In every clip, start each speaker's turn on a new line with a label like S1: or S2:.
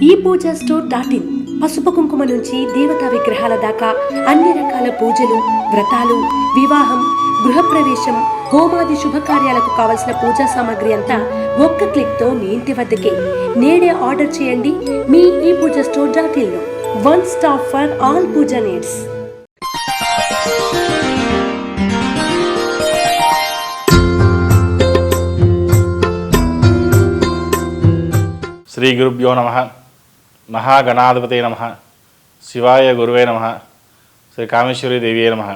S1: ePoojaStore.in పసుపు కుంకుమ నుంచి దేవతా విగ్రహాల దాకా అన్ని రకాల పూజలు, వ్రతాలు, వివాహం, గృహప్రవేశం, హోమాది శుభకార్యాలకు కావలసిన పూజా సామాగ్రి అంతా ఒక్క క్లిక్తో మీ ఇంటి వద్దకే. నేడే ఆర్డర్ చేయండి మీ ePoojaStore.in లో. One stop for all puja needs.
S2: శ్రీ గురుభ్యో నమః. మహాగణాధిపతే నమః. శివాయ గురువే నమః. శ్రీ కామేశ్వరి దేవియే నమః.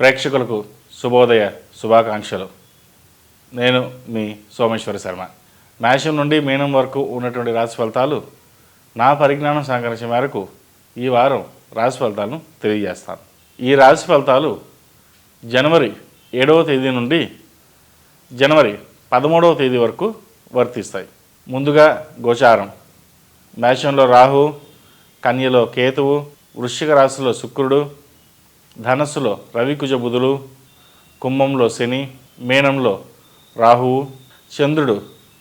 S2: ప్రేక్షకులకు శుభోదయ శుభాకాంక్షలు. నేను మీ సోమేశ్వర శర్మ. మేషం నుండి మీనం వరకు ఉన్నటువంటి రాశి ఫలితాలు నా పరిజ్ఞానం సహకరించే మేరకు ఈ వారం రాశి ఫలితాలను తెలియజేస్తాను. ఈ రాశి ఫలితాలు జనవరి 7వ తేదీ నుండి జనవరి 13వ తేదీ వరకు వర్తిస్తాయి. ముందుగా గోచారం. మేషంలో రాహు, కన్యలో కేతువు, వృశ్చిక రాశిలో శుక్రుడు, ధనస్సులో రవికుజ బుధులు, కుంభంలో శని, మీనంలో రాహువు, చంద్రుడు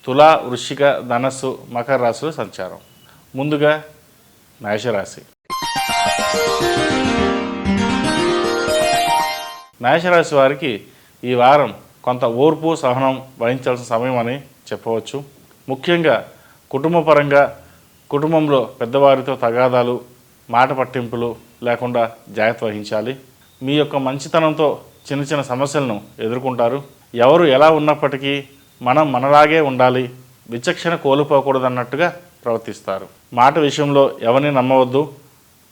S2: తులా, వృశ్చిక, ధనస్సు, మకర రాశిలో సంచారం. ముందుగా మేషరాశి. మేషరాశి వారికి ఈ వారం కొంత ఓర్పు సహనం వహించాల్సిన సమయం అని చెప్పవచ్చు. ముఖ్యంగా కుటుంబపరంగా కుటుంబంలో పెద్దవారితో తగాదాలు, మాట పట్టింపులు లేకుండా జాగ్రత్త వహించాలి. మీ యొక్క మంచితనంతో చిన్న చిన్న సమస్యలను ఎదుర్కొంటారు. ఎవరు ఎలా ఉన్నప్పటికీ మనం మనలాగే ఉండాలి, విచక్షణ కోల్పోకూడదన్నట్టుగా ప్రవర్తిస్తారు. మాట విషయంలో ఎవరిని నమ్మవద్దు.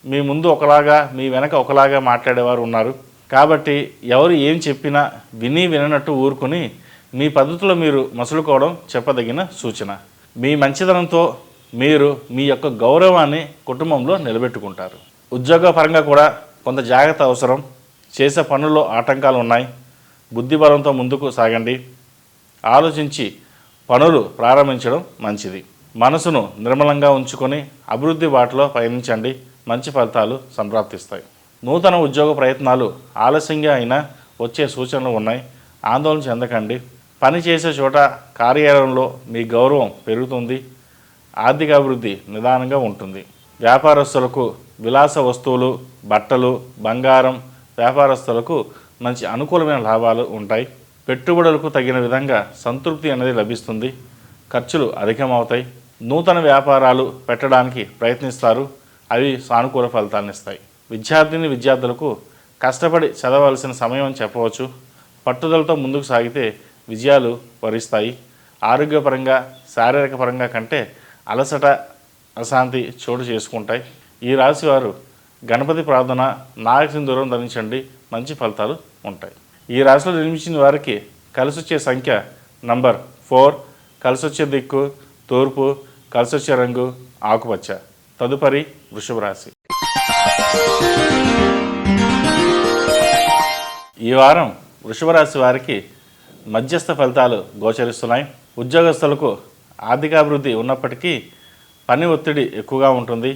S2: మీ ముందు ఒకలాగా మీ వెనక ఒకలాగా మాట్లాడేవారు ఉన్నారు. కాబట్టి ఎవరు ఏం చెప్పినా విననట్టు ఊరుకుని మీ పద్ధతిలో మీరు మసులుకోవడం చెప్పదగిన సూచన. మీ మంచితనంతో మీరు మీ యొక్క గౌరవాన్ని కుటుంబంలో నిలబెట్టుకుంటారు. ఉద్యోగపరంగా కూడా కొంత జాగ్రత్త అవసరం. చేసే పనుల్లో ఆటంకాలు ఉన్నాయి. బుద్ధిబలంతో ముందుకు సాగండి. ఆలోచించి పనులు ప్రారంభించడం మంచిది. మనసును నిర్మలంగా ఉంచుకొని అభివృద్ధి బాటలో పయనించండి. మంచి ఫలితాలు సంప్రాప్తిస్తాయి. నూతన ఉద్యోగ ప్రయత్నాలు ఆలస్యంగా అయినా వచ్చే సూచనలు ఉన్నాయి. ఆందోళన చెందకండి. పని చేసే చోట కార్యాలయంలో మీ గౌరవం పెరుగుతుంది. ఆర్థిక అభివృద్ధి నిదానంగా ఉంటుంది. వ్యాపారస్తులకు విలాస వస్తువులు, బట్టలు, బంగారం వ్యాపారస్తులకు మంచి అనుకూలమైన లాభాలు ఉంటాయి. పెట్టుబడులకు తగిన విధంగా సంతృప్తి అనేది లభిస్తుంది. ఖర్చులు అధికమవుతాయి. నూతన వ్యాపారాలు పెట్టడానికి ప్రయత్నిస్తారు. అవి సానుకూల ఫలితాలను ఇస్తాయి. విద్యార్థులకు కష్టపడి చదవలసిన సమయం అని చెప్పవచ్చు. పట్టుదలతో ముందుకు సాగితే విజయాలు వరిస్తాయి. ఆరోగ్యపరంగా శారీరక పరంగా కంటే అలసట, అశాంతి చోటు చేసుకుంటాయి. ఈ రాశి వారు గణపతి ప్రార్థన, నాగసింధూరం ధరించండి. మంచి ఫలితాలు ఉంటాయి. ఈ రాశిలో జన్మించిన వారికి కలిసొచ్చే సంఖ్య నంబర్ 4, కలిసొచ్చే దిక్కు తూర్పు, కలిసొచ్చే రంగు ఆకుపచ్చ. తదుపరి వృషభ రాశి. ఈ వారం వృషభ రాశి వారికి మధ్యస్థ ఫలితాలు గోచరిస్తున్నాయి. ఉద్యోగస్తులకు ఆర్థికాభివృద్ధి ఉన్నప్పటికీ పని ఒత్తిడి ఎక్కువగా ఉంటుంది.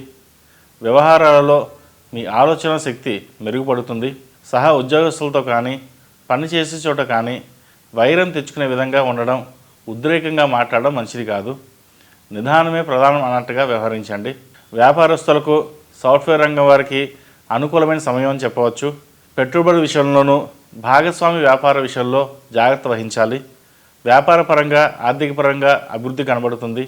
S2: వ్యవహారాలలో మీ ఆలోచన శక్తి మెరుగుపడుతుంది. సహా ఉద్యోగస్తులతో కానీ పని చేసే చోట కానీ వైరం తెచ్చుకునే విధంగా ఉండడం, ఉద్రేకంగా మాట్లాడడం మంచిది కాదు. నిదానమే ప్రధానం అన్నట్టుగా వ్యవహరించండి. వ్యాపారస్తులకు సాఫ్ట్వేర్ రంగం వారికి అనుకూలమైన సమయం అని చెప్పవచ్చు. పెట్టుబడి విషయంలోనూ భాగస్వామి వ్యాపార విషయంలో జాగ్రత్త వహించాలి. వ్యాపార పరంగా ఆర్థిక పరంగా అభివృద్ధి కనబడుతుంది.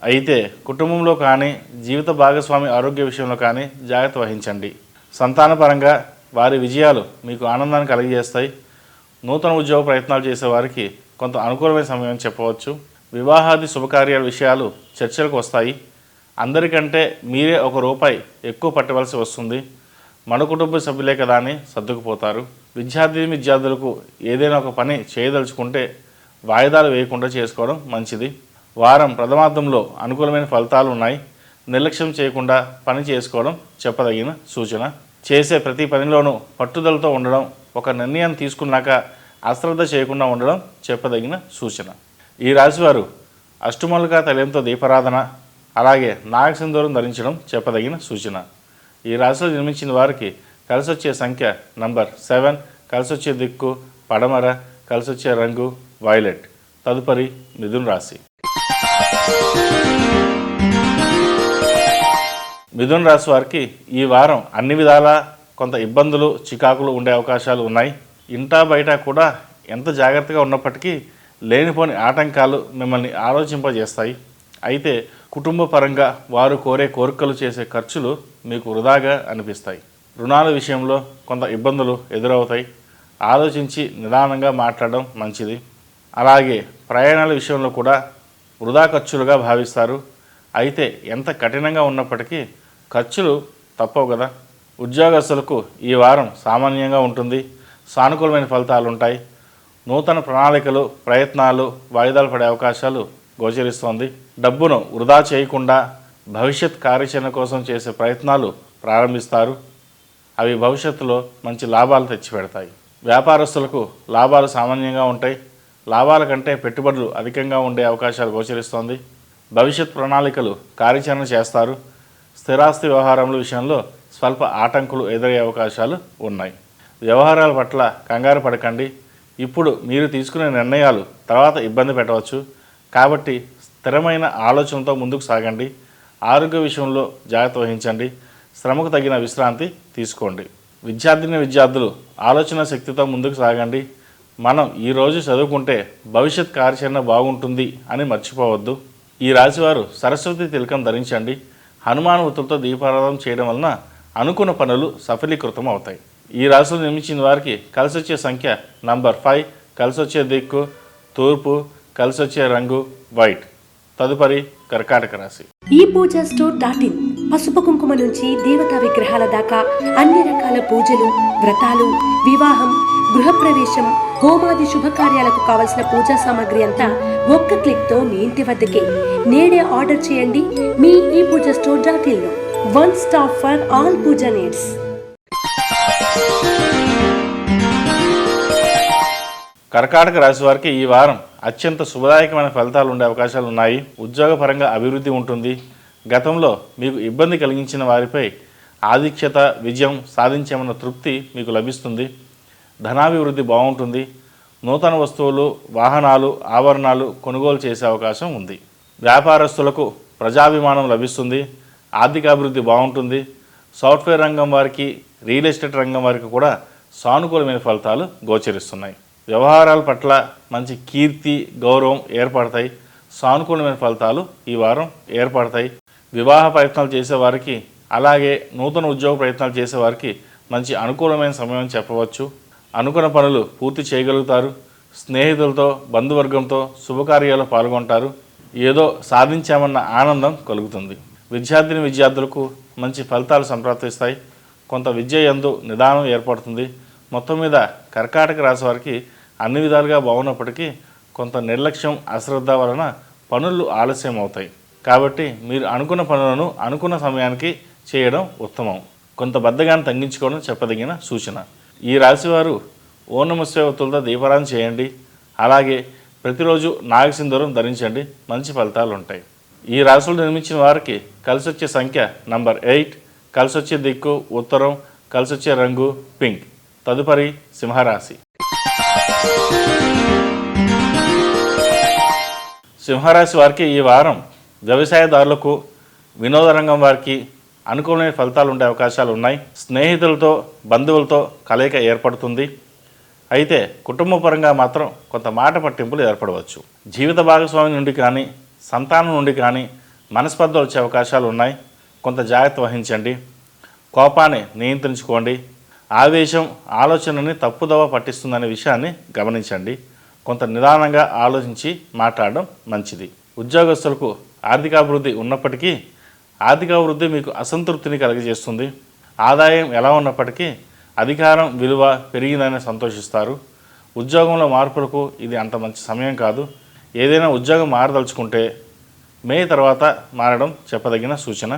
S2: అయితే కుటుంబంలో కానీ జీవిత భాగస్వామి ఆరోగ్య విషయంలో కానీ జాగ్రత్త వహించండి. సంతానపరంగా వారి విజయాలు మీకు ఆనందాన్ని కలిగజేస్తాయి. నూతన ఉద్యోగ ప్రయత్నాలు చేసేవారికి కొంత అనుకూలమైన సమయం చెప్పవచ్చు. వివాహాది శుభకార్యాల విషయాలు చర్చలకు వస్తాయి. అందరికంటే మీరే ₹1 ఎక్కువ పట్టవలసి వస్తుంది. మన కుటుంబ సభ్యులే కదా అని సర్దుకుపోతారు. విద్యార్థులకు ఏదైనా ఒక పని చేయదలుచుకుంటే వాయిదాలు వేయకుండా చేసుకోవడం మంచిది. వారం ప్రథమార్థంలో అనుకూలమైన ఫలితాలు ఉన్నాయి. నిర్లక్ష్యం చేయకుండా పని చేసుకోవడం చెప్పదగిన సూచన. చేసే ప్రతి పనిలోనూ పట్టుదలతో ఉండడం, ఒక నిర్ణయం తీసుకున్నాక అశ్రద్ధ చేయకుండా ఉండడం చెప్పదగిన సూచన. ఈ రాశివారు అష్టమూలికా తైలంతో దీపారాధన, అలాగే నాగసింధూరం ధరించడం చెప్పదగిన సూచన. ఈ రాశిలో జన్మించిన వారికి కలిసొచ్చే సంఖ్య నంబర్ 7, కలిసొచ్చే దిక్కు పడమర, కలిసొచ్చే రంగు వైలెట్. తదుపరి మిథున రాశి. మిథున రాశి వారికి ఈ వారం అన్ని విధాలా కొంత ఇబ్బందులు చికాకులు ఉండే అవకాశాలు ఉన్నాయి. ఇంటా బయట కూడా ఎంత జాగ్రత్తగా ఉన్నప్పటికీ లేనిపోని ఆటంకాలు మిమ్మల్ని ఆలోచింపజేస్తాయి. అయితే కుటుంబ పరంగా వారు కోరే కోరికలు చేసే ఖర్చులు మీకు వృధాగా అనిపిస్తాయి. రుణాల విషయంలో కొంత ఇబ్బందులు ఎదురవుతాయి. ఆలోచించి నిదానంగా మాట్లాడడం మంచిది. అలాగే ప్రయాణాల విషయంలో కూడా వృధా ఖర్చులుగా భావిస్తారు. అయితే ఎంత కఠినంగా ఉన్నప్పటికీ ఖర్చులు తప్పవు కదా. ఉద్యోగస్తులకు ఈ వారం సామాన్యంగా ఉంటుంది. సానుకూలమైన ఫలితాలు ఉంటాయి. నూతన ప్రణాళికలు ప్రయత్నాలు వాయిదాలు పడే అవకాశాలు గోచరిస్తోంది. డబ్బును వృధా చేయకుండా భవిష్యత్ కార్యాచరణ కోసం చేసే ప్రయత్నాలు ప్రారంభిస్తారు. అవి భవిష్యత్తులో మంచి లాభాలు తెచ్చిపెడతాయి. వ్యాపారస్తులకు లాభాలు సామాన్యంగా ఉంటాయి. లాభాల కంటే పెట్టుబడులు అధికంగా ఉండే అవకాశాలు గోచరిస్తోంది. భవిష్యత్ ప్రణాళికలు కార్యాచరణ చేస్తారు. స్థిరాస్తి వ్యవహారముల విషయంలో స్వల్ప ఆటంకులు ఎదురయ్యే అవకాశాలు ఉన్నాయి. వ్యవహారాల పట్ల కంగారు పడకండి. ఇప్పుడు మీరు తీసుకునే నిర్ణయాలు తర్వాత ఇబ్బంది పెట్టవచ్చు. కాబట్టి స్థిరమైన ఆలోచనతో ముందుకు సాగండి. ఆరోగ్య విషయంలో జాగ్రత్త వహించండి. శ్రమకు తగిన విశ్రాంతి తీసుకోండి. విద్యార్థులు ఆలోచన శక్తితో ముందుకు సాగండి. మనం ఈరోజు చదువుకుంటే భవిష్యత్ కార్యాచరణ బాగుంటుంది అని మర్చిపోవద్దు. ఈ రాశివారు సరస్వతి తిలకం ధరించండి. హనుమాన్ ఒత్తులతో దీపారాధన చేయడం వలన అనుకున్న పనులు సఫలీకృతం అవుతాయి. ఈ రాశిలో నిర్మించిన వారికి కలిసొచ్చే సంఖ్య నంబర్ 5, కలిసొచ్చే దిక్కు తూర్పు, కలిసొచ్చే రంగు వైట్. తదుపరి కర్కాటక రాశి.
S1: ఈ పూజా స్టోర్ .in పసుపు కుంకుమ నుంచి దేవతా విగ్రహాల దాకా అన్ని రకాల పూజలు, వ్రతాలు, వివాహం, గృహప్రవేశం, హోమాది శుభకార్యాలకు కావలసిన పూజా సామాగ్రి అంతా ఒక్క క్లిక్తో మీ ఇంటి వద్దకే. నేడే ఆర్డర్ చేయండి మీ ఈ పూజా స్టోర్ .in లో. One stop for all puja needs.
S2: కర్కాటక రాశి వారికి ఈ వారం అత్యంత శుభదాయకమైన ఫలితాలు ఉండే అవకాశాలు ఉన్నాయి. ఉద్యోగపరంగా అభివృద్ధి ఉంటుంది. గతంలో మీకు ఇబ్బంది కలిగించిన వారిపై ఆధిక్యత విజయం సాధించామన్న తృప్తి మీకు లభిస్తుంది. ధనాభివృద్ధి బాగుంటుంది. నూతన వస్తువులు, వాహనాలు, ఆభరణాలు కొనుగోలు చేసే అవకాశం ఉంది. వ్యాపారస్తులకు ప్రజాభిమానం లభిస్తుంది. ఆర్థికాభివృద్ధి బాగుంటుంది. సాఫ్ట్వేర్ రంగం వారికి, రియల్ ఎస్టేట్ రంగం వారికి కూడా సానుకూలమైన ఫలితాలు గోచరిస్తున్నాయి. వ్యవహారాల పట్ల మంచి కీర్తి గౌరవం ఏర్పడతాయి. సానుకూలమైన ఫలితాలు ఈ వారం ఏర్పడతాయి. వివాహ ప్రయత్నాలు చేసేవారికి అలాగే నూతన ఉద్యోగ ప్రయత్నాలు చేసేవారికి మంచి అనుకూలమైన సమయం చెప్పవచ్చు. అనుకున్న పనులు పూర్తి చేయగలుగుతారు. స్నేహితులతో బంధువర్గంతో శుభకార్యాల్లో పాల్గొంటారు. ఏదో సాధించామన్న ఆనందం కలుగుతుంది. విద్యార్థులకు మంచి ఫలితాలు సంప్రాప్తిస్తాయి. కొంత విద్య యందు నిదానం ఏర్పడుతుంది. మొత్తం మీద కర్కాటక రాశి వారికి అన్ని విధాలుగా బాగున్నప్పటికీ కొంత నిర్లక్ష్యం అశ్రద్ధ వలన పనులు ఆలస్యం అవుతాయి. కాబట్టి మీరు అనుకున్న పనులను అనుకున్న సమయానికి చేయడం ఉత్తమం. కొంత బద్ధకాన్ని తగ్గించుకోవడం చెప్పదగిన సూచన. ఈ రాశివారు ఓం నమః శివాయ ఒత్తులతో దీపారాధన చేయండి. అలాగే ప్రతిరోజు నాగసింధూరం ధరించండి. మంచి ఫలితాలు ఉంటాయి. ఈ రాశులు నిర్మించిన వారికి కలిసొచ్చే సంఖ్య నంబర్ 8, కలిసొచ్చే దిక్కు ఉత్తరం, కలిసొచ్చే రంగు పింక్. తదుపరి సింహరాశి. సింహరాశి వారికి ఈ వారం వ్యవసాయదారులకు, వినోద రంగం వారికి అనుకూలమైన ఫలితాలు ఉండే అవకాశాలు ఉన్నాయి. స్నేహితులతో బంధువులతో కలయిక ఏర్పడుతుంది. అయితే కుటుంబ పరంగా మాత్రం కొంత మాట పట్టింపులు ఏర్పడవచ్చు. జీవిత భాగస్వామి నుండి కానీ సంతానం నుండి కానీ మనస్పర్ధలు వచ్చే అవకాశాలు ఉన్నాయి. కొంత జాగ్రత్త వహించండి. కోపాన్ని నియంత్రించుకోండి. ఆవేశం ఆలోచనని తప్పుదోవ పట్టిస్తుందనే విషయాన్ని గమనించండి. కొంత నిదానంగా ఆలోచించి మాట్లాడడం మంచిది. ఉద్యోగస్తులకు ఆర్థికాభివృద్ధి ఉన్నప్పటికీ ఆర్థికాభివృద్ధి మీకు అసంతృప్తిని కలుగజేస్తుంది. ఆదాయం ఎలా ఉన్నప్పటికీ అధికారం విలువ పెరిగిందని సంతోషిస్తారు. ఉద్యోగంలో మార్పులకు ఇది అంత మంచి సమయం కాదు. ఏదైనా ఉద్యోగం మారదలుచుకుంటే మే తర్వాత మారడం చెప్పదగిన సూచన.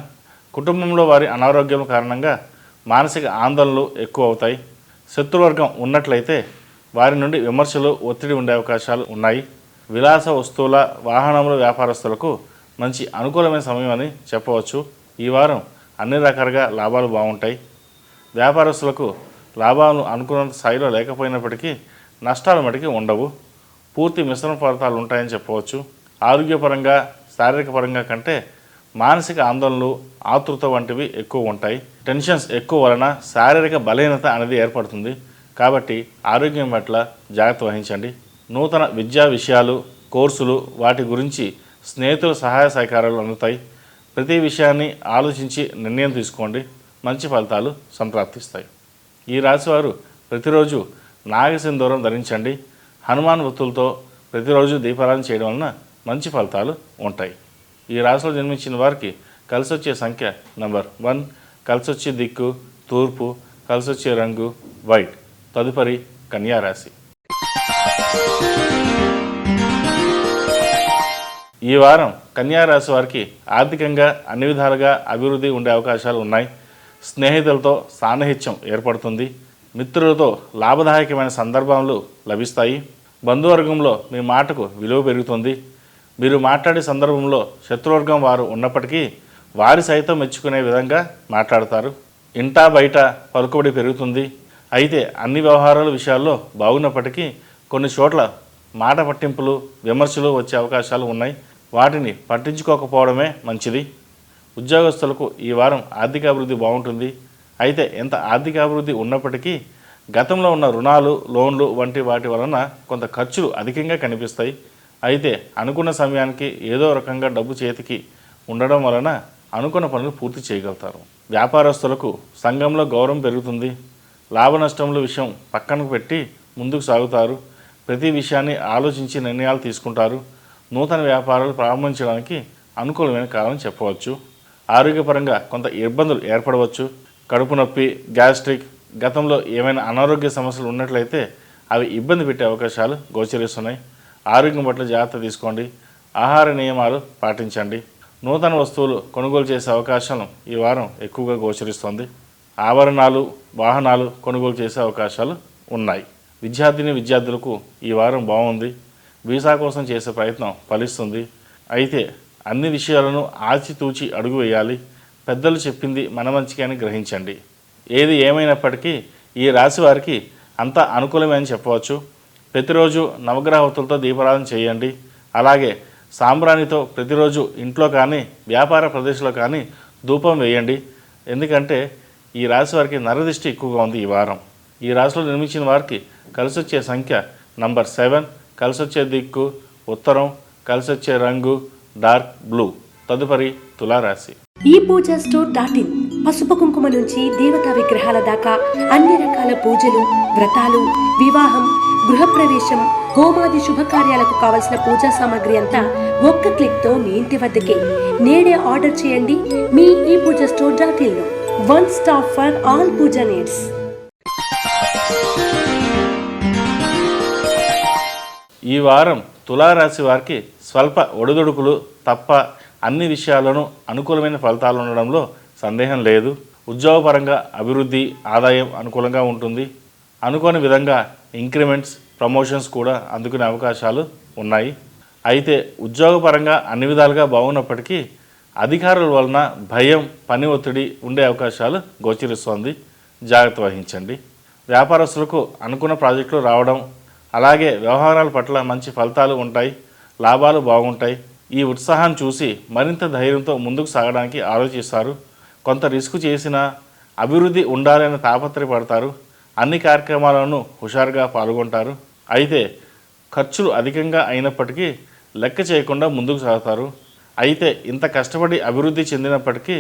S2: కుటుంబంలో వారి అనారోగ్యం కారణంగా మానసిక ఆందోళనలు ఎక్కువ అవుతాయి. శత్రువర్గం ఉన్నట్లయితే వారి నుండి విమర్శలు ఒత్తిడి ఉండే అవకాశాలు ఉన్నాయి. విలాస వస్తువుల వాహనముల వ్యాపారస్తులకు మంచి అనుకూలమైన సమయం అని చెప్పవచ్చు. ఈ వారం అన్ని రకాలుగా లాభాలు బాగుంటాయి. వ్యాపారస్తులకు లాభాలు అనుకున్నంత స్థాయిలో లేకపోయినప్పటికీ నష్టాలు మటుకి ఉండవు. పూర్తి మిశ్రమ ఫలితాలు ఉంటాయని చెప్పవచ్చు. ఆరోగ్యపరంగా శారీరక పరంగా కంటే మానసిక ఆందోళనలు, ఆతృత వంటివి ఎక్కువ ఉంటాయి. టెన్షన్స్ ఎక్కువ వలన శారీరక బలహీనత అనేది ఏర్పడుతుంది. కాబట్టి ఆరోగ్యం పట్ల జాగ్రత్త వహించండి. నూతన విద్యా విషయాలు, కోర్సులు వాటి గురించి స్నేహితుల సహాయ సహకారాలు అందుతాయి. ప్రతి విషయాన్ని ఆలోచించి నిర్ణయం తీసుకోండి. మంచి ఫలితాలు సంప్రాప్తిస్తాయి. ఈ రాశివారు ప్రతిరోజు నాగసింధూరం ధరించండి. హనుమాన్ వత్తులతో ప్రతిరోజు దీపారాధన చేయడం వలన మంచి ఫలితాలు ఉంటాయి. ఈ రాశిలో జన్మించిన వారికి కలిసొచ్చే సంఖ్య నంబర్ 1, కలిసొచ్చే దిక్కు తూర్పు, కలిసొచ్చే రంగు వైట్. తదుపరి కన్యా రాశి. ఈ వారం కన్యా రాశి వారికి ఆర్థికంగా అన్ని విధాలుగా అభివృద్ధి ఉండే అవకాశాలు ఉన్నాయి. స్నేహితులతో సాన్నిహిత్యం ఏర్పడుతుంది. మిత్రులతో లాభదాయకమైన సందర్భాలు లభిస్తాయి. బంధువర్గంలో మీ మాటకు విలువ పెరుగుతుంది. మీరు మాట్లాడే సందర్భంలో శత్రువర్గం వారు ఉన్నప్పటికీ వారి సైతం మెచ్చుకునే విధంగా మాట్లాడతారు. ఇంటా బయట పలుకుబడి పెరుగుతుంది. అయితే అన్ని వ్యవహారాల విషయాల్లో బాగున్నప్పటికీ కొన్ని చోట్ల మాట పట్టింపులు, విమర్శలు వచ్చే అవకాశాలు ఉన్నాయి. వాటిని పట్టించుకోకపోవడమే మంచిది. ఉద్యోగస్తులకు ఈ వారం ఆర్థిక అభివృద్ధి బాగుంటుంది. అయితే ఎంత ఆర్థిక అభివృద్ధి ఉన్నప్పటికీ గతంలో ఉన్న రుణాలు, లోన్లు వంటి వాటి వలన కొంత ఖర్చులు అధికంగా కనిపిస్తాయి. అయితే అనుకున్న సమయానికి ఏదో రకంగా డబ్బు చేతికి ఉండడం వలన అనుకున్న పనులు పూర్తి చేయగలుగుతారు. వ్యాపారస్తులకు సంఘంలో గౌరవం పెరుగుతుంది. లాభ నష్టముల విషయం పక్కనకు పెట్టి ముందుకు సాగుతారు. ప్రతి విషయాన్ని ఆలోచించి నిర్ణయాలు తీసుకుంటారు. నూతన వ్యాపారాలు ప్రారంభించడానికి అనుకూలమైన కాలం చెప్పవచ్చు. ఆరోగ్యపరంగా కొంత ఇబ్బందులు ఏర్పడవచ్చు. కడుపు నొప్పి, గ్యాస్ట్రిక్, గతంలో ఏమైనా అనారోగ్య సమస్యలు ఉన్నట్లయితే అవి ఇబ్బంది పెట్టే అవకాశాలు గోచరిస్తున్నాయి. ఆరోగ్యం పట్ల జాగ్రత్త తీసుకోండి. ఆహార నియమాలు పాటించండి. నూతన వస్తువులు కొనుగోలు చేసే అవకాశం ఈ వారం ఎక్కువగా గోచరిస్తుంది. ఆభరణాలు, వాహనాలు కొనుగోలు చేసే అవకాశాలు ఉన్నాయి. విద్యార్థులకు ఈ వారం బాగుంది. వీసా కోసం చేసే ప్రయత్నం ఫలిస్తుంది. అయితే అన్ని విషయాలను ఆచితూచి అడుగు వేయాలి. పెద్దలు చెప్పింది మన మంచికి అని గ్రహించండి. ఏది ఏమైనప్పటికీ ఈ రాశి వారికి అంతా అనుకూలమే అని చెప్పవచ్చు. ప్రతిరోజు నవగ్రహ ఒత్తులతో దీపారాధన చేయండి. అలాగే సాంబ్రాణితో ప్రతిరోజు ఇంట్లో కానీ వ్యాపార ప్రదేశంలో కానీ ధూపం వేయండి. ఎందుకంటే ఈ రాశి వారికి నరదిష్టి ఎక్కువగా ఉంది ఈ వారం. ఈ రాశిలో నిర్మించిన వారికి కలిసొచ్చే సంఖ్య నంబర్ 7, కలిసొచ్చే దిక్కు ఉత్తరం, కలిసొచ్చే రంగు డార్క్ బ్లూ. తదుపరి తులారాశి.
S1: ఈ పూజా స్టోర్.in పసుపు కుంకుమ నుంచి దేవతా విగ్రహాల దాకా అన్ని రకాల పూజలు, వ్రతాలు, వివాహం, గృహప్రవేశం, హోమాది శుభకార్యాలకు కావలసిన పూజా సామాగ్రి అంతా ఒక్క క్లిక్తో మీ ఇంటి వద్దకే. నేడే ఆర్డర్ చేయండి మీ ఈ పూజా స్టోర్.in లో. One stop for all puja needs.
S2: ఈ వారం తులారాశి వారికి స్వల్ప ఒడిదుడుకులు తప్ప అన్ని విషయాలను అనుకూలమైన ఫలితాలు ఉండడంలో సందేహం లేదు. ఉద్యోగపరంగా అభివృద్ధి, ఆదాయం అనుకూలంగా ఉంటుంది. అనుకోని విధంగా ఇంక్రిమెంట్స్, ప్రమోషన్స్ కూడా అందుకునే అవకాశాలు ఉన్నాయి. అయితే ఉద్యోగపరంగా అన్ని విధాలుగా బాగున్నప్పటికీ అధికారుల వలన భయం, పని ఒత్తిడి ఉండే అవకాశాలు గోచరిస్తోంది. జాగ్రత్త వహించండి. వ్యాపారస్తులకు అనుకున్న ప్రాజెక్టులు రావడం, అలాగే వ్యవహారాల పట్ల మంచి ఫలితాలు ఉంటాయి. లాభాలు బాగుంటాయి. ఈ ఉత్సాహాన్ని చూసి మరింత ధైర్యంతో ముందుకు సాగడానికి ఆలోచిస్తారు. కొంత రిస్క్ చేసినా అభివృద్ధి ఉండాలని తాపత్రయపడతారు. అన్ని కార్యక్రమాలను హుషారుగా పాల్గొంటారు. అయితే ఖర్చులు అధికంగా అయినప్పటికీ లెక్క చేయకుండా ముందుకు సాగుతారు. అయితే ఇంత కష్టపడి అభివృద్ధి చెందినప్పటికీ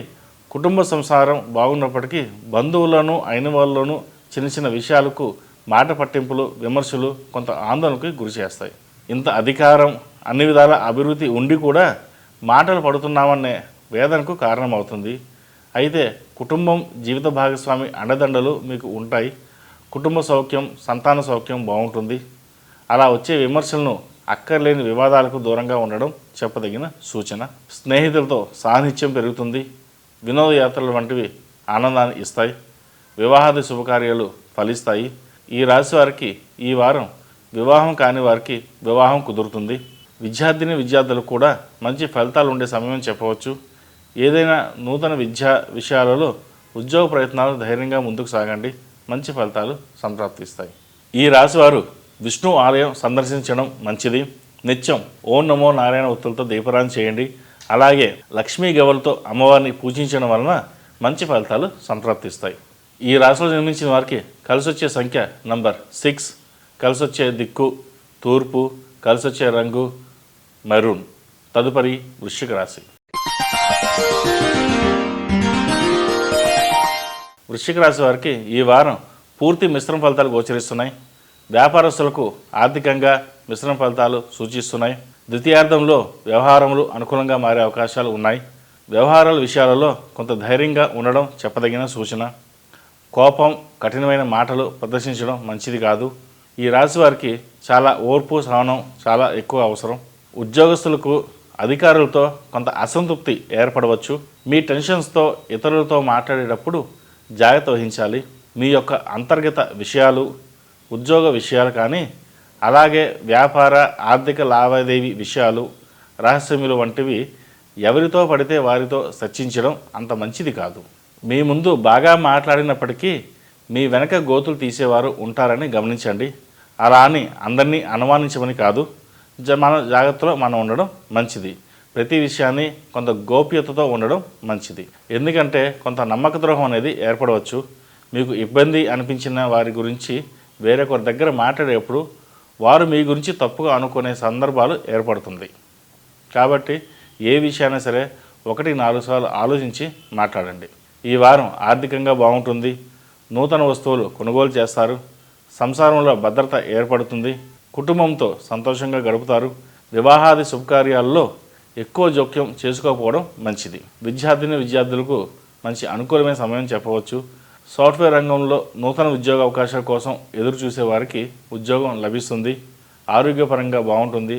S2: కుటుంబ సంసారం బాగున్నప్పటికీ బంధువులను, అయిన వాళ్ళను చిన్న చిన్న విషయాలకు మాట పట్టింపులు, విమర్శలు కొంత ఆందోళనకు గురి చేస్తాయి. ఇంత అధికారం, అన్ని విధాల అభివృద్ధి ఉండి కూడా మాటలు పడుతున్నామనే వేదనకు కారణమవుతుంది. అయితే కుటుంబం, జీవిత భాగస్వామి అండదండలు మీకు ఉంటాయి. కుటుంబ సౌఖ్యం, సంతాన సౌఖ్యం బాగుంటుంది. అలా వచ్చే విమర్శలను, అక్కర్లేని వివాదాలకు దూరంగా ఉండడం చెప్పదగిన సూచన. స్నేహితులతో సాన్నిహిత్యం పెరుగుతుంది. వినోదయాత్రలు వంటివి ఆనందాన్ని ఇస్తాయి. వివాహాది శుభకార్యాలు ఫలిస్తాయి. ఈ రాశి వారికి ఈ వారం వివాహం కాని వారికి వివాహం కుదురుతుంది. విద్యార్థులకు కూడా మంచి ఫలితాలు ఉండే సమయం చెప్పవచ్చు. ఏదైనా నూతన విద్యా విషయాలలో ఉద్యోగ ప్రయత్నాలు ధైర్యంగా ముందుకు సాగండి. మంచి ఫలితాలు సంప్రాప్తిస్తాయి. ఈ రాశివారు విష్ణు ఆలయం సందర్శించడం మంచిది. నిత్యం ఓం నమో నారాయణ ఒత్తులతో దీపారాధన చేయండి. అలాగే లక్ష్మీ గవ్వలతో అమ్మవారిని పూజించడం వలన మంచి ఫలితాలు సంప్రాప్తిస్తాయి. ఈ రాశిలో జన్మించిన వారికి కలిసి వచ్చే సంఖ్య నంబర్ 6, కలిసి వచ్చే దిక్కు తూర్పు, కలిసి వచ్చే రంగు మెరూన్. తదుపరి వృశ్చిక రాశి. వృశ్చిక రాశి వారికి ఈ వారం పూర్తి మిశ్రమ ఫలితాలు గోచరిస్తున్నాయి. వ్యాపారస్తులకు ఆర్థికంగా మిశ్రమ ఫలితాలు సూచిస్తున్నాయి. ద్వితీయార్థంలో వ్యవహారములు అనుకూలంగా మారే అవకాశాలు ఉన్నాయి. వ్యవహారాల విషయాలలో కొంత ధైర్యంగా ఉండడం చెప్పదగిన సూచన. కోపం, కఠినమైన మాటలు ప్రదర్శించడం మంచిది కాదు. ఈ రాశి వారికి చాలా ఓర్పు, సహనం చాలా ఎక్కువ అవసరం. ఉద్యోగస్తులకు అధికారులతో కొంత అసంతృప్తి ఏర్పడవచ్చు. మీ టెన్షన్స్తో ఇతరులతో మాట్లాడేటప్పుడు జాగ్రత్త వహించాలి. మీ యొక్క అంతర్గత విషయాలు, ఉద్యోగ విషయాలు కానీ అలాగే వ్యాపార ఆర్థిక లావాదేవీ విషయాలు, రహస్యములు వంటివి ఎవరితో పడితే వారితో చర్చించడం అంత మంచిది కాదు. మీ ముందు బాగా మాట్లాడినప్పటికీ మీ వెనక గోతులు తీసేవారు ఉంటారని గమనించండి. అలా అని అందరినీ అనుమానించమని కాదు. మన జాగ్రత్తలో మనం ఉండడం మంచిది. ప్రతి విషయాన్ని కొంత గోప్యతతో ఉండడం మంచిది. ఎందుకంటే కొంత నమ్మక ద్రోహం అనేది ఏర్పడవచ్చు. మీకు ఇబ్బంది అనిపించిన వారి గురించి వేరొకరి దగ్గర మాట్లాడేటప్పుడు వారు మీ గురించి తప్పుగా అనుకునే సందర్భాలు ఏర్పడుతుంది. కాబట్టి ఏ విషయాన్ని సరే 1-4 సార్లు ఆలోచించి మాట్లాడండి. ఈ వారం ఆర్థికంగా బాగుంటుంది. నూతన వస్తువులు కొనుగోలు చేస్తారు. సంసారంలో భద్రత ఏర్పడుతుంది. కుటుంబంతో సంతోషంగా గడుపుతారు. వివాహాది శుభకార్యాల్లో ఎక్కువ జోక్యం చేసుకోకపోవడం మంచిది. విద్యార్థులకు మంచి అనుకూలమైన సమయం చెప్పవచ్చు. సాఫ్ట్వేర్ రంగంలో నూతన ఉద్యోగ అవకాశాల కోసం ఎదురు చూసే వారికి ఉద్యోగం లభిస్తుంది. ఆరోగ్యపరంగా బాగుంటుంది.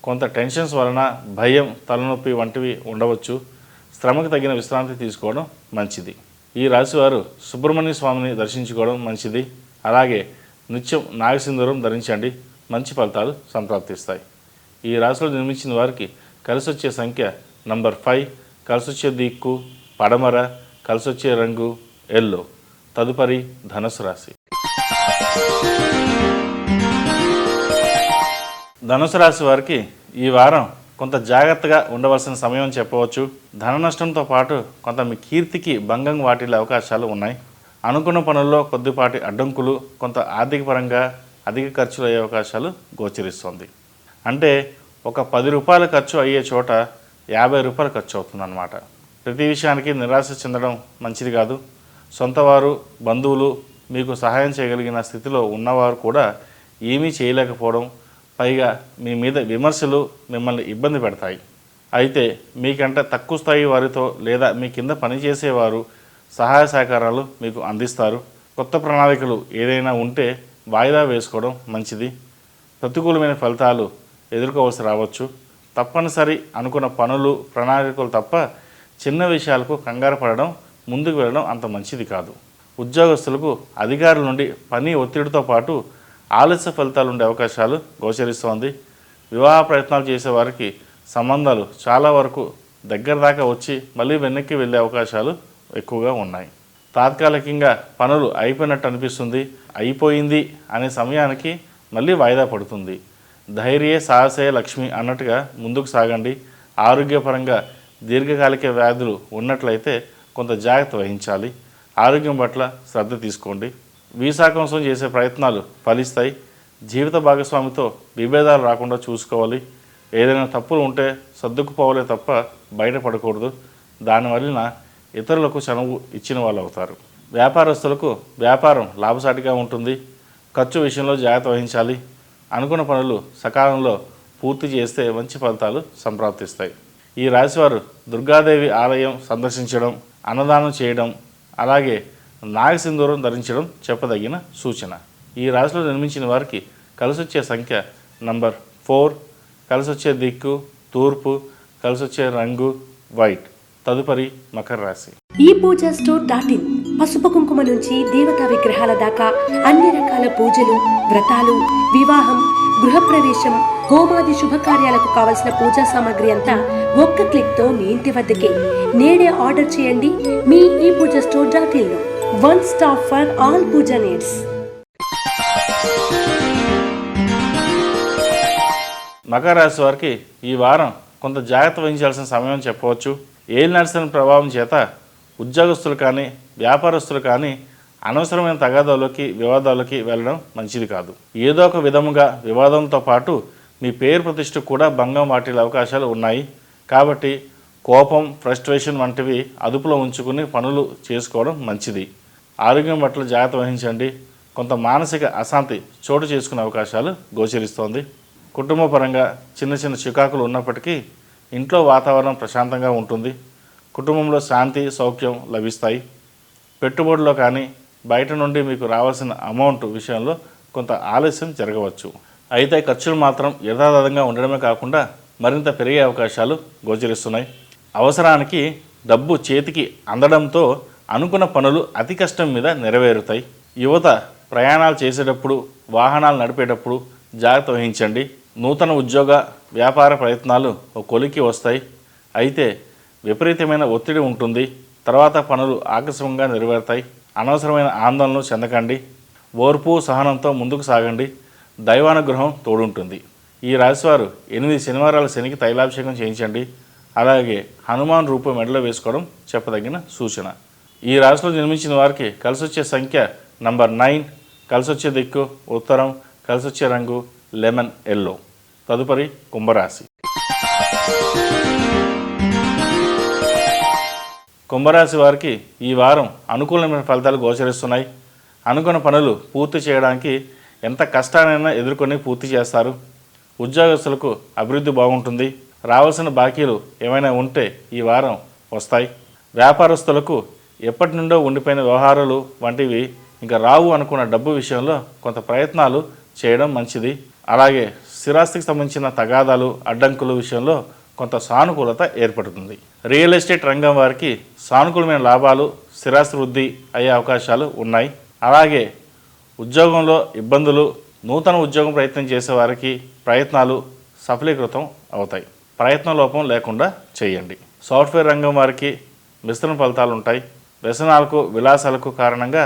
S2: కొంత టెన్షన్స్ వలన భయం, తలనొప్పి వంటివి ఉండవచ్చు. శ్రమకు తగిన విశ్రాంతి తీసుకోవడం మంచిది. ఈ రాశివారు సుబ్రహ్మణ్య స్వామిని దర్శించుకోవడం మంచిది. అలాగే నిత్యం నాగసింధూరం ధరించండి. మంచి ఫలితాలు సంప్రాప్తిస్తాయి. ఈ రాశిలో జన్మించిన వారికి కలిసి వచ్చే సంఖ్య నంబర్ 5, కలిసి వచ్చే దిక్కు పడమర, కలిసి వచ్చే రంగు ఎల్లో. తదుపరి ధనుసు రాశి. ధనుసు రాశి వారికి ఈ వారం కొంత జాగ్రత్తగా ఉండవలసిన సమయం చెప్పవచ్చు. ధన నష్టంతో పాటు కొంత మీ కీర్తికి భంగం వాటిల్లే అవకాశాలు ఉన్నాయి. అనుకున్న పనుల్లో కొద్దిపాటి అడ్డంకులు, కొంత ఆర్థిక పరంగా అధిక ఖర్చులు అయ్యే అవకాశాలు గోచరిస్తుంది. అంటే ఒక 10 రూపాయల ఖర్చు అయ్యే చోట 50 రూపాయలు ఖర్చు అవుతుందన్నమాట. ప్రతి విషయానికి నిరాశ చెందడం మంచిది కాదు. సొంతవారు, బంధువులు మీకు సహాయం చేయగలిగిన స్థితిలో ఉన్నవారు కూడా ఏమీ చేయలేకపోవడం, పైగా మీ మీద విమర్శలు మిమ్మల్ని ఇబ్బంది పెడతాయి. అయితే మీకంటే తక్కువ స్థాయి వారితో లేదా మీ కింద పనిచేసేవారు సహాయ సహకారాలు మీకు అందిస్తారు. కొత్త ప్రణాళికలు ఏదైనా ఉంటే వాయిదా వేసుకోవడం మంచిది. ప్రతికూలమైన ఫలితాలు ఎదుర్కోవాల్సి రావచ్చు. తప్పనిసరి అనుకున్న పనులు, ప్రణాళికలు తప్ప చిన్న విషయాలకు కంగారు పడడం, ముందుకు వెళ్ళడం అంత మంచిది కాదు. ఉద్యోగస్తులకు అధికారుల నుండి పని ఒత్తిడితో పాటు ఆలస్య ఫలితాలు ఉండే అవకాశాలు గోచరిస్తోంది. వివాహ ప్రయత్నాలు చేసేవారికి సంబంధాలు చాలా వరకు దగ్గర దాకా వచ్చి మళ్ళీ వెనక్కి వెళ్ళే అవకాశాలు ఎక్కువగా ఉన్నాయి. తాత్కాలికంగా పనులు అయిపోయినట్టు అనిపిస్తుంది. అయిపోయింది అనే సమయానికి మళ్ళీ వాయిదా పడుతుంది. ధైర్యే సాహసే లక్ష్మి అన్నట్టుగా ముందుకు సాగండి. ఆరోగ్యపరంగా దీర్ఘకాలిక వ్యాధులు ఉన్నట్లయితే కొంత జాగ్రత్త వహించాలి. ఆరోగ్యం పట్ల శ్రద్ధ తీసుకోండి. వీసా కోసం చేసే ప్రయత్నాలు ఫలిస్తాయి. జీవిత భాగస్వామితో విభేదాలు రాకుండా చూసుకోవాలి. ఏదైనా తప్పులు ఉంటే సర్దుకుపోవాలే తప్ప బయటపడకూడదు. దానివలన ఇతరులకు చనువు ఇచ్చిన వాళ్ళు అవుతారు. వ్యాపారస్తులకు వ్యాపారం లాభసాటిగా ఉంటుంది. ఖర్చు విషయంలో జాగ్రత్త వహించాలి. అనుకున్న పనులు సకాలంలో పూర్తి చేస్తే మంచి ఫలితాలు సంప్రాప్తిస్తాయి. ఈ రాశివారు దుర్గాదేవి ఆలయం సందర్శించడం, అన్నదానం చేయడం, అలాగే నాగసింధూరం ధరించడం చెప్పదగిన సూచన. ఈ రాశిలో జన్మించిన వారికి కలిసి వచ్చే సంఖ్య నంబర్ 4, కలిసి వచ్చే దిక్కు తూర్పు, కలిసి వచ్చే రంగు వైట్. తదుపరి మకర రాశి.
S1: ఈ పూజా స్టోర్.in పసుపు కుంకుమ నుంచి దేవతా విగ్రహాల దాకా అన్ని రకాల పూజలు, వ్రతాలు, వివాహం, గృహప్రవేశం, హోమాది శుభకార్యాలకు కావలసిన పూజా సామాగ్రి అంతా ఒక్క క్లిక్తో మీ ఇంటి వద్దకే. నేడే ఆర్డర్ చేయండి మీ ఈ పూజా స్టోర్.in లో. One stop for all puja needs.
S2: మకర రాశి వారికి ఈ వారం కొంత జాగ్రత్త వహించాల్సిన సమయం అని చెప్పవచ్చు. ఏలి నడిచిన ప్రభావం చేత ఉద్యోగస్తులు కానీ వ్యాపారస్తులు కానీ అనవసరమైన తగాదాలకి వివాదాలకి వెళ్ళడం మంచిది కాదు. ఏదో ఒక విధముగా వివాదంతో పాటు మీ పేరు ప్రతిష్ట కూడా భంగం వాటిల్లే అవకాశాలు ఉన్నాయి. కాబట్టి కోపం, ఫ్రస్ట్రేషన్ వంటివి అదుపులో ఉంచుకుని పనులు చేసుకోవడం మంచిది. ఆరోగ్యం పట్ల జాగ్రత్త వహించండి. కొంత మానసిక అశాంతి చోటు చేసుకునే అవకాశాలు గోచరిస్తోంది. కుటుంబ పరంగా చిన్న చిన్న చికాకులు ఉన్నప్పటికీ ఇంట్లో వాతావరణం ప్రశాంతంగా ఉంటుంది. కుటుంబంలో శాంతి, సౌఖ్యం లభిస్తాయి. పెట్టుబడిలో కానీ బయట నుండి మీకు రావాల్సిన అమౌంట్ విషయంలో కొంత ఆలస్యం జరగవచ్చు. అయితే ఖర్చులు మాత్రం యథాతథంగా ఉండడమే కాకుండా మరింత పెరిగే అవకాశాలు గోచరిస్తున్నాయి. అవసరానికి డబ్బు చేతికి అందడంతో అనుకున్న పనులు అతి కష్టం మీద నెరవేరుతాయి. యువత ప్రయాణాలు చేసేటప్పుడు, వాహనాలు నడిపేటప్పుడు జాగ్రత్త వహించండి. నూతన ఉద్యోగ వ్యాపార ప్రయత్నాలు ఒక కొలికి వస్తాయి. అయితే విపరీతమైన ఒత్తిడి ఉంటుంది. తర్వాత పనులు ఆకస్మికంగా నెరవేరుతాయి. అనవసరమైన ఆందోళనలు చెందకండి. ఓర్పు, సహనంతో ముందుకు సాగండి. దైవానుగ్రహం తోడుంటుంది. ఈ రాశివారు 8 శనివారాల శనికి తైలాభిషేకం చేయించండి. అలాగే హనుమాన్ రూపం మెడలో వేసుకోవడం చెప్పదగిన సూచన. ఈ రాశిలో జన్మించిన వారికి కలిసొచ్చే సంఖ్య నంబర్ 9, కలిసొచ్చే దిక్కు ఉత్తరం, కలిసొచ్చే రంగు లెమన్ ఎల్లో. తదుపరి కుంభరాశి. కుంభరాశి వారికి ఈ వారం అనుకూలమైన ఫలితాలు గోచరిస్తున్నాయి. అనుకున్న పనులు పూర్తి చేయడానికి ఎంత కష్టానైనా ఎదుర్కొని పూర్తి చేస్తారు. ఉద్యోగస్తులకు అభివృద్ధి బాగుంటుంది. రావాల్సిన బాకీలు ఏమైనా ఉంటే ఈ వారం వస్తాయి. వ్యాపారస్తులకు ఎప్పటి నుండో ఉండిపోయిన వ్యవహారాలు వంటివి ఇంకా రావు అనుకున్న డబ్బు విషయంలో కొంత ప్రయత్నాలు చేయడం మంచిది. అలాగే స్థిరాస్తికి సంబంధించిన తగాదాలు, అడ్డంకుల విషయంలో కొంత సానుకూలత ఏర్పడుతుంది. రియల్ ఎస్టేట్ రంగం వారికి సానుకూలమైన లాభాలు, స్థిరాస్తి వృద్ధి అయ్యే అవకాశాలు ఉన్నాయి. అలాగే ఉద్యోగంలో ఇబ్బందులు, నూతన ఉద్యోగం ప్రయత్నం చేసే వారికి ప్రయత్నాలు సఫలీకృతం అవుతాయి. ప్రయత్న లోపం లేకుండా చేయండి. సాఫ్ట్వేర్ రంగం వారికి మిశ్రమ ఫలితాలు ఉంటాయి. వ్యసనాలకు, విలాసాలకు కారణంగా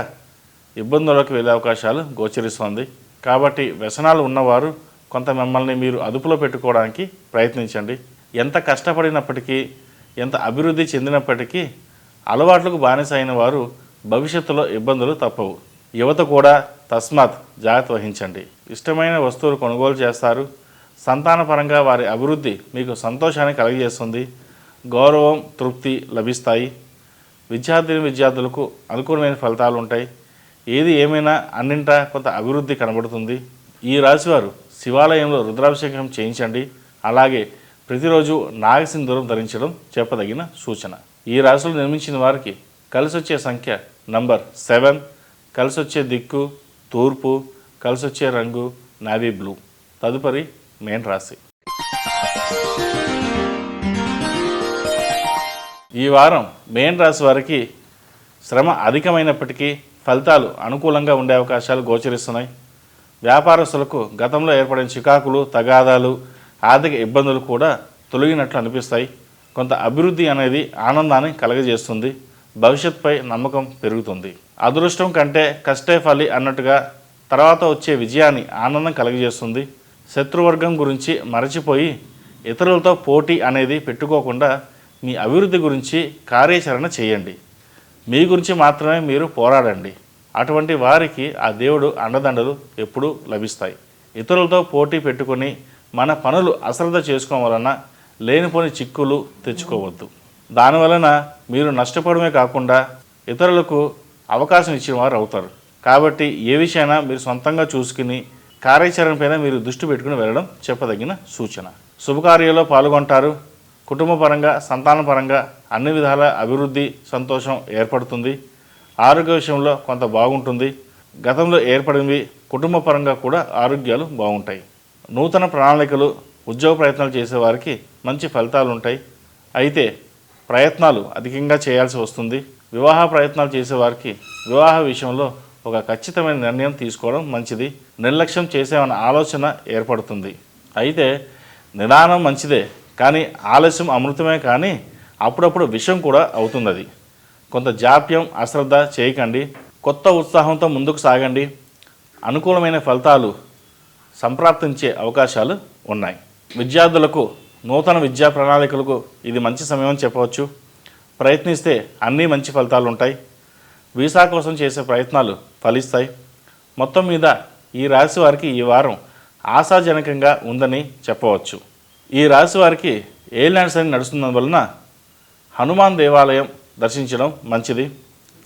S2: ఇబ్బందులకు వెళ్ళే అవకాశాలు గోచరిస్తుంది. కాబట్టి వ్యసనాలు ఉన్నవారు కొంత మిమ్మల్ని మీరు అదుపులో పెట్టుకోవడానికి ప్రయత్నించండి. ఎంత కష్టపడినప్పటికీ, ఎంత అభివృద్ధి చెందినప్పటికీ అలవాట్లకు బానిస అయిన వారు భవిష్యత్తులో ఇబ్బందులు తప్పవు. యువత కూడా తస్మాత్ జాగ్రత్త వహించండి. ఇష్టమైన వస్తువులు కొనుగోలు చేస్తారు. సంతానపరంగా వారి అభివృద్ధి మీకు సంతోషాన్ని కలుగజేస్తుంది. గౌరవం, తృప్తి లభిస్తాయి. విద్యార్థులకు అనుకూలమైన ఫలితాలు ఉంటాయి. ఏది ఏమైనా అన్నింటా కొంత అభివృద్ధి కనబడుతుంది. ఈ రాశివారు శివాలయంలో రుద్రాభిషేకం చేయించండి. అలాగే ప్రతిరోజు నాగసింధూరం ధరించడం చెప్పదగిన సూచన. ఈ రాశిలో నిర్మించిన వారికి కలిసొచ్చే సంఖ్య నంబర్ 7, కలిసొచ్చే దిక్కు తూర్పు, కలిసొచ్చే రంగు నావీ బ్లూ. తదుపరి మేన్ రాశి. ఈ వారం మేన్ రాశి వారికి శ్రమ అధికమైనప్పటికీ ఫలితాలు అనుకూలంగా ఉండే అవకాశాలు గోచరిస్తున్నాయి. వ్యాపారస్తులకు గతంలో ఏర్పడిన చికాకులు, తగాదాలు, ఆర్థిక ఇబ్బందులు కూడా తొలగినట్లు అనిపిస్తాయి. కొంత అభివృద్ధి అనేది ఆనందాన్ని కలగజేస్తుంది. భవిష్యత్తుపై నమ్మకం పెరుగుతుంది. అదృష్టం కంటే కష్టే ఫలి అన్నట్టుగా తర్వాత వచ్చే విజయాన్ని ఆనందం కలగజేస్తుంది. శత్రువర్గం గురించి మరచిపోయి ఇతరులతో పోటీ అనేది పెట్టుకోకుండా మీ అభివృద్ధి గురించి కార్యాచరణ చేయండి. మీ గురించి మాత్రమే మీరు పోరాడండి. అటువంటి వారికి ఆ దేవుడు అండదండలు ఎప్పుడూ లభిస్తాయి. ఇతరులతో పోటీ పెట్టుకొని మన పనులు అశ్రద్ధ చేసుకోవడం వలన లేనిపోని చిక్కులు తెచ్చుకోవద్దు. దానివలన మీరు నష్టపోవడమే కాకుండా ఇతరులకు అవకాశం ఇచ్చిన వారు అవుతారు. కాబట్టి ఏ విషయమైనా మీరు సొంతంగా చూసుకుని కార్యాచరణ పైన మీరు దృష్టి పెట్టుకుని వెళ్ళడం చెప్పదగిన సూచన. శుభకార్యాల్లో పాల్గొంటారు. కుటుంబ పరంగా, సంతానపరంగా అన్ని విధాల అభివృద్ధి, సంతోషం ఏర్పడుతుంది. ఆరోగ్య విషయంలో కొంత బాగుంటుంది. గతంలో ఏర్పడినవి కుటుంబ పరంగా కూడా ఆరోగ్యాలు బాగుంటాయి. నూతన ప్రణాళికలు, ఉద్యోగ ప్రయత్నాలు చేసేవారికి మంచి ఫలితాలు ఉంటాయి. అయితే ప్రయత్నాలు అధికంగా చేయాల్సి వస్తుంది. వివాహ ప్రయత్నాలు చేసేవారికి వివాహ విషయంలో ఒక ఖచ్చితమైన నిర్ణయం తీసుకోవడం మంచిది. నిర్లక్ష్యం చేసేమన్న ఆలోచన ఏర్పడుతుంది. అయితే నిదానం మంచిదే, కానీ ఆలస్యం అమృతమే, కానీ అప్పుడప్పుడు విషం కూడా అవుతుంది. అది కొంత జాప్యం, అశ్రద్ధ చేయకండి. కొత్త ఉత్సాహంతో ముందుకు సాగండి. అనుకూలమైన ఫలితాలు సంప్రాప్తించే అవకాశాలు ఉన్నాయి. విద్యార్థులకు నూతన విద్యా ప్రణాళికలకు ఇది మంచి సమయం అని చెప్పవచ్చు. ప్రయత్నిస్తే అన్నీ మంచి ఫలితాలు ఉంటాయి. వీసా కోసం చేసే ప్రయత్నాలు ఫలిస్తాయి. మొత్తం మీద ఈ రాశి వారికి ఈ వారం ఆశాజనకంగా ఉందని చెప్పవచ్చు. ఈ రాశి వారికి ఏలినాటి శని నడుస్తున్నందువలన హనుమాన్ దేవాలయం దర్శించడం మంచిది.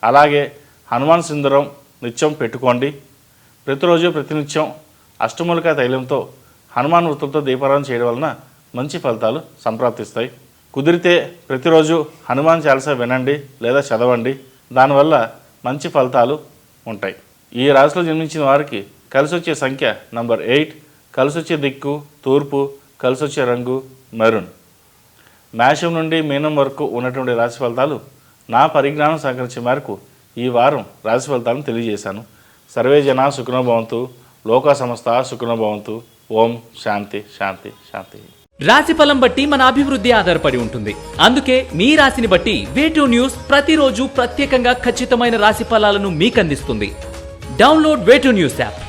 S2: అలాగే హనుమాన్ సింధూరం నిత్యం పెట్టుకోండి. ప్రతిరోజు ప్రతినిత్యం అష్టమూలికా తైలంతో హనుమాన్ వృత్తులతో దీపారాధన చేయడం వలన మంచి ఫలితాలు సంప్రాప్తిస్తాయి. కుదిరితే ప్రతిరోజు హనుమాన్ చాలీసా వినండి లేదా చదవండి. దానివల్ల మంచి ఫలితాలు ఉంటాయి. ఈ రాశిలో జన్మించిన వారికి కలిసి వచ్చే సంఖ్య నంబర్ 8, కలిసి వచ్చే దిక్కు తూర్పు, కలిసి వచ్చే రంగు మెరూన్. మేషం నుండి మీనం వరకు ఉన్నటువంటి రాశి ఫలితాలు నా పరిజ్ఞానం సహకరించే మేరకు ఈ వారం రాశి ఫలితాలను తెలియజేశాను. సర్వే జనా సుఖినో భవంతు, లోకా సమస్త సుఖినో భవంతు. ఓం శాంతి శాంతి శాంతి.
S3: రాశి ఫలం బట్టి మన అభివృద్ధి ఆధారపడి ఉంటుంది. అందుకే మీ రాశిని బట్టి వే2 న్యూస్ ప్రతిరోజు ప్రత్యేకంగా ఖచ్చితమైన రాశి ఫలాలను మీకు అందిస్తుంది. Download Way2 news app.